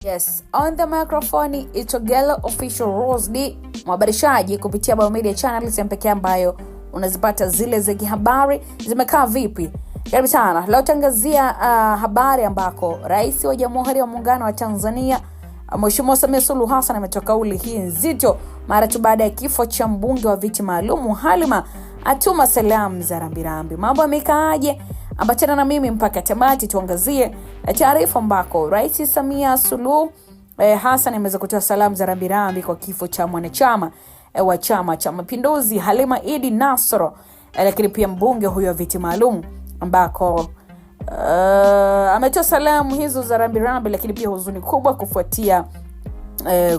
Yes, on the microphone Itogelo Official Rose D, mhabarishaji kupitia Biomedia Channel, sehemu pekee ambayo unazipata zile za habari zimekaa vipi. Karibu sana. Leo tangazia habari ambako Rais wa Jamhuri ya Muungano wa Tanzania Mheshimiwa Samia Suluhu Hassan ametoa kauli hii nzito mara tu baada ya kifo cha mbunge wa viti maalum Halima. Atuma salamu za rambirambi. Mambo yamekaaje? Ambatana na mimi mpaka tamati tuangazie taarifa ambako Rais Samia Suluhu Hassan ameweza kutoa salamu za rambirambi kwa kifo cha mwanachama wa Chama cha Mapinduzi Halima Idi Nasoro, lakini pia mbunge huyo wa viti maalum ambako ametoa salamu hizo za rambirambi, lakini pia huzuni kubwa kufuatia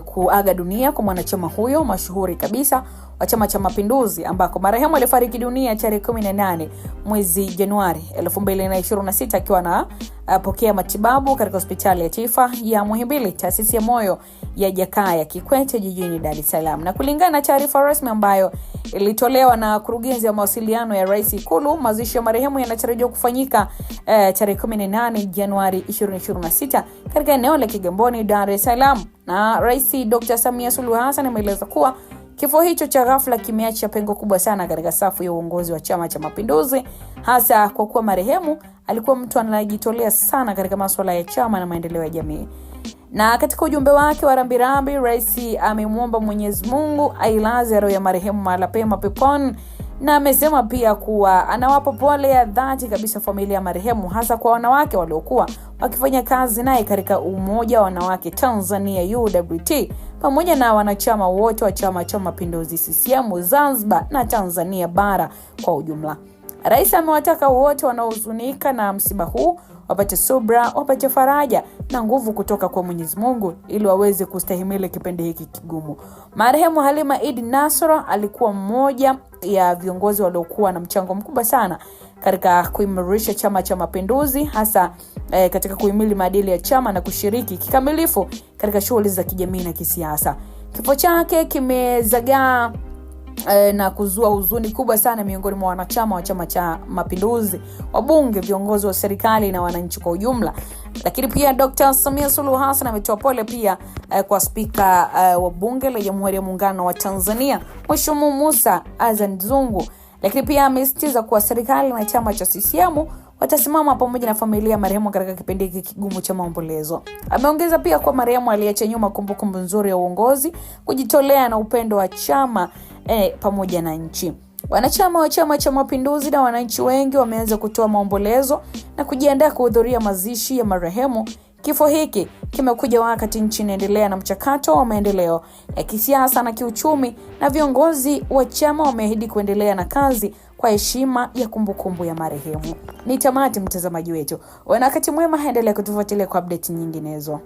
kuaga dunia kwa mwanachama huyo mashuhuri kabisa wa Chama cha Mapinduzi, ambako marehemu alifariki dunia tarehe 18 mwezi Januari 2026 akiwa na pokea matibabu katika hospitali ya taifa ya Muhimbili, taasisi ya moyo ya Jakaya Kikwete jijini Dar es Salaam. Na kulingana na taarifa rasmi ambayo ilitolewa na kurugenzi ya mawasiliano ya Rais Ikulu, mazishi ya marehemu yanatarajiwa kufanyika tarehe 18 Januari 2026 katika eneo la Kigamboni, Dar es Salaam. Na Rais Dr. Samia Suluhu Hassan ameeleza kuwa kifo hicho cha ghafla kimeacha pengo kubwa sana katika safu ya uongozi wa Chama cha Mapinduzi, hasa kwa kuwa marehemu alikuwa mtu anayejitolea sana katika masuala ya chama na maendeleo ya jamii. Na katika ujumbe wake wa rambirambi, Rais amemwomba Mwenyezi Mungu ailaze roho ya marehemu mahali pema peponi, na amesema pia kuwa anawapa pole ya dhati kabisa familia ya marehemu, hasa kwa wanawake waliokuwa wakifanya kazi naye katika Umoja wa Wanawake Tanzania UWT, pamoja na wanachama wote wa Chama cha Mapinduzi CCM Zanzibar na Tanzania bara kwa ujumla. Rais amewataka wote wanaohuzunika na msiba huu wapate subra, wapate faraja na nguvu kutoka kwa Mwenyezi Mungu ili waweze kustahimili kipindi hiki kigumu. Marehemu Halima Idi Nasoro alikuwa mmoja ya viongozi waliokuwa na mchango mkubwa sana katika kuimarisha Chama cha Mapinduzi, hasa katika kuhimili maadili ya chama na kushiriki kikamilifu katika shughuli za kijamii na kisiasa. Kifo chake kimezagaa na kuzua huzuni kubwa sana miongoni mwa wanachama wa Chama cha Mapinduzi, wabunge, viongozi wa serikali na wananchi kwa ujumla. Lakini pia Dr. Samia Suluhu Hassan ametoa pole pia kwa spika wa bunge la Jamhuri ya Muungano wa Tanzania Mheshimiwa Musa Azan Zungu. Lakini pia amesisitiza kuwa serikali na chama cha CCM watasimama pamoja na familia ya marehemu katika kipindi hiki kigumu cha maombolezo. Ameongeza pia kwa marehemu aliacha nyuma kumbukumbu nzuri ya uongozi, kujitolea na upendo wa chama pamoja na nchi. Wanachama wa Chama cha Mapinduzi na wananchi wengi wameanza kutoa maombolezo na kujiandaa kuhudhuria mazishi ya marehemu. Kifo hiki kimekuja wakati nchi inaendelea na mchakato wa maendeleo ya kisiasa na kiuchumi, na viongozi wa chama wameahidi kuendelea na kazi kwa heshima ya kumbukumbu ya marehemu. Ni tamati mtazamaji wetu. Wakati mwema, endelea kutufuatilia kwa update nyinginezo.